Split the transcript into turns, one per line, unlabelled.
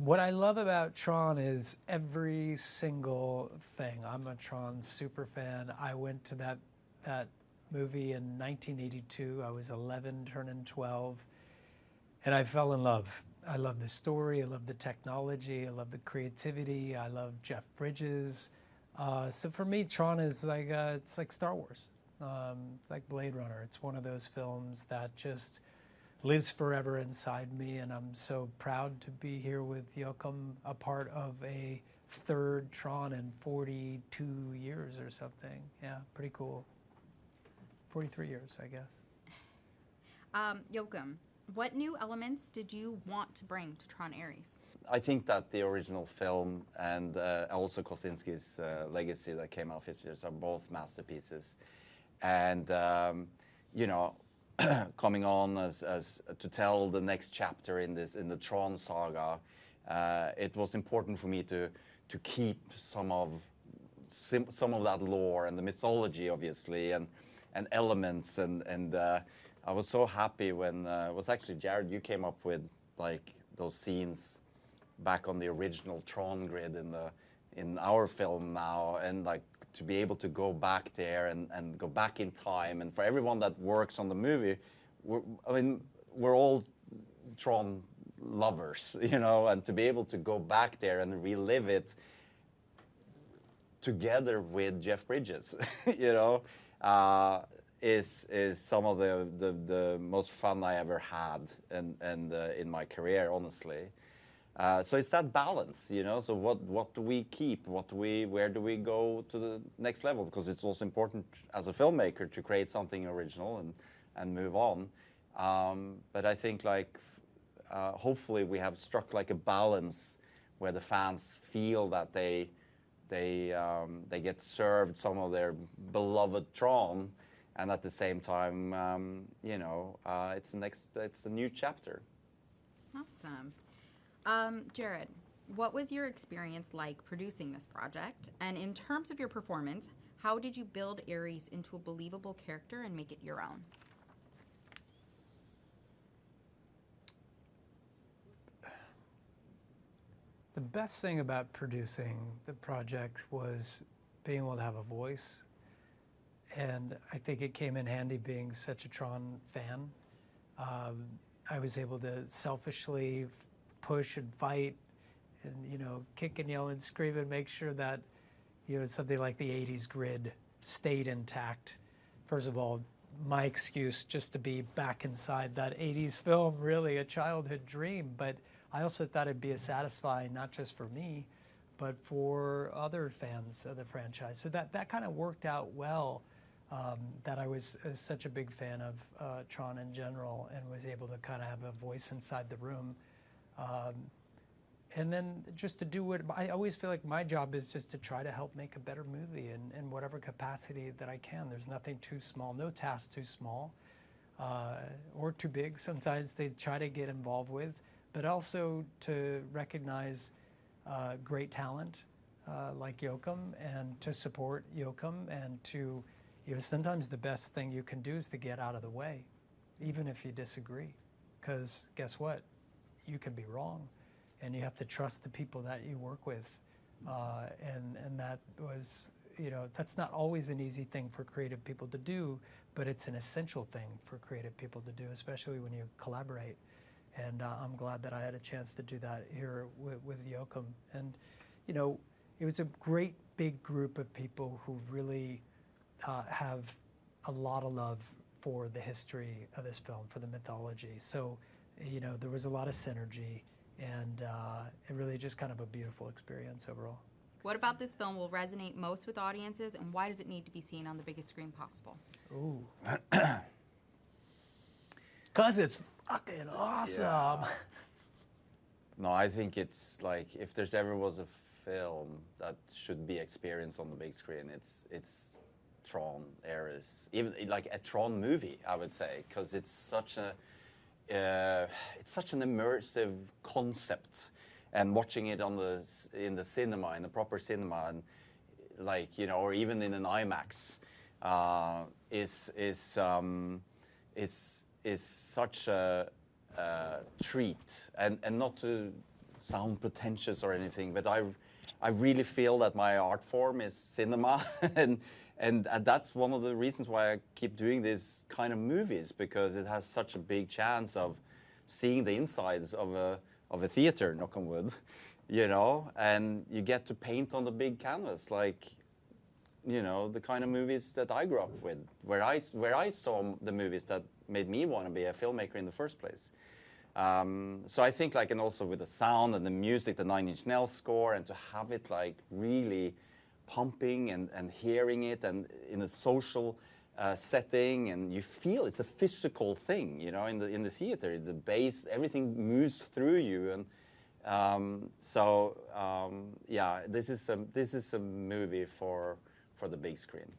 What I love about Tron is every single thing. I'm a Tron super fan. I went to that movie in 1982. I was 11, turning 12, and I fell in love. I love the story. I love the technology. I love the creativity. I love Jeff Bridges. So for me, Tron is like it's like Star Wars. It's like Blade Runner. It's one of those films that just lives forever inside me, and I'm so proud to be here with Joachim, a part of a third Tron in 42 years or something. Yeah, pretty cool. 43 years, I guess.
Joachim, what new elements did you want to bring to Tron Ares?
I think that the original film and also Kosinski's Legacy that came out 50 years are both masterpieces. And, you know, coming on as to tell the next chapter in the Tron saga, it was important for me to keep some of that lore and the mythology, obviously, and elements, and I was so happy when it was actually Jared, you came up with like those scenes back on the original Tron grid in our film now, and like to be able to go back there and go back in time. And for everyone that works on the movie, we're all Tron lovers, you know, and to be able to go back there and relive it together with Jeff Bridges, you know, is some of the most fun I ever had and in my career, honestly. So it's that balance, you know. So what do we keep? Where do we go to the next level? Because it's also important as a filmmaker to create something original and move on. But I think like hopefully we have struck like a balance where the fans feel that they get served some of their beloved Tron, and at the same time, you know, it's a new chapter.
Awesome. Jared, what was your experience like producing this project? And in terms of your performance, how did you build Ares into a believable character and make it your own?
The best thing about producing the project was being able to have a voice. And I think it came in handy being such a Tron fan. I was able to selfishly push and fight and, you know, kick and yell and scream and make sure that, you know, something like the 80s grid stayed intact. First of all, my excuse just to be back inside that 80s film, really a childhood dream. But I also thought it'd be as satisfying, not just for me, but for other fans of the franchise. So that kind of worked out well, that I was such a big fan of Tron in general and was able to kind of have a voice inside the room. And then just to do it, I always feel like my job is just to try to help make a better movie in whatever capacity that I can. There's nothing too small, no task too small or too big. Sometimes they try to get involved with, but also to recognize great talent like Joachim and to support Joachim and to, you know, sometimes the best thing you can do is to get out of the way, even if you disagree, because guess what? You can be wrong, and you have to trust the people that you work with, and that was, you know, that's not always an easy thing for creative people to do, but it's an essential thing for creative people to do, especially when you collaborate. And I'm glad that I had a chance to do that here with Joachim. And, you know, it was a great big group of people who really have a lot of love for the history of this film, for the mythology. So, you know, there was a lot of synergy, and it really just kind of a beautiful experience overall.
What about this film will resonate most with audiences, and why does it need to be seen on the biggest screen possible?
Ooh. Because it's fucking awesome. Yeah.
No, I think it's like, if there's ever was a film that should be experienced on the big screen, it's Tron Ares. Even like a Tron movie, I would say, because it's such an immersive concept, and watching it in the cinema, in the proper cinema, and like, you know, or even in an IMAX, is such a treat, and not to sound pretentious or anything, but I really feel that my art form is cinema, and that's one of the reasons why I keep doing these kind of movies, because it has such a big chance of seeing the insides of a theater, knock on wood, you know, and you get to paint on the big canvas, like, you know, the kind of movies that I grew up with, where I saw the movies that made me want to be a filmmaker in the first place. So I think, like, and also with the sound and the music, the Nine Inch Nails score, and to have it like really pumping and hearing it, and in a social setting, and you feel it's a physical thing, you know, in the theater, the bass, everything moves through you, and yeah, this is a movie for the big screen.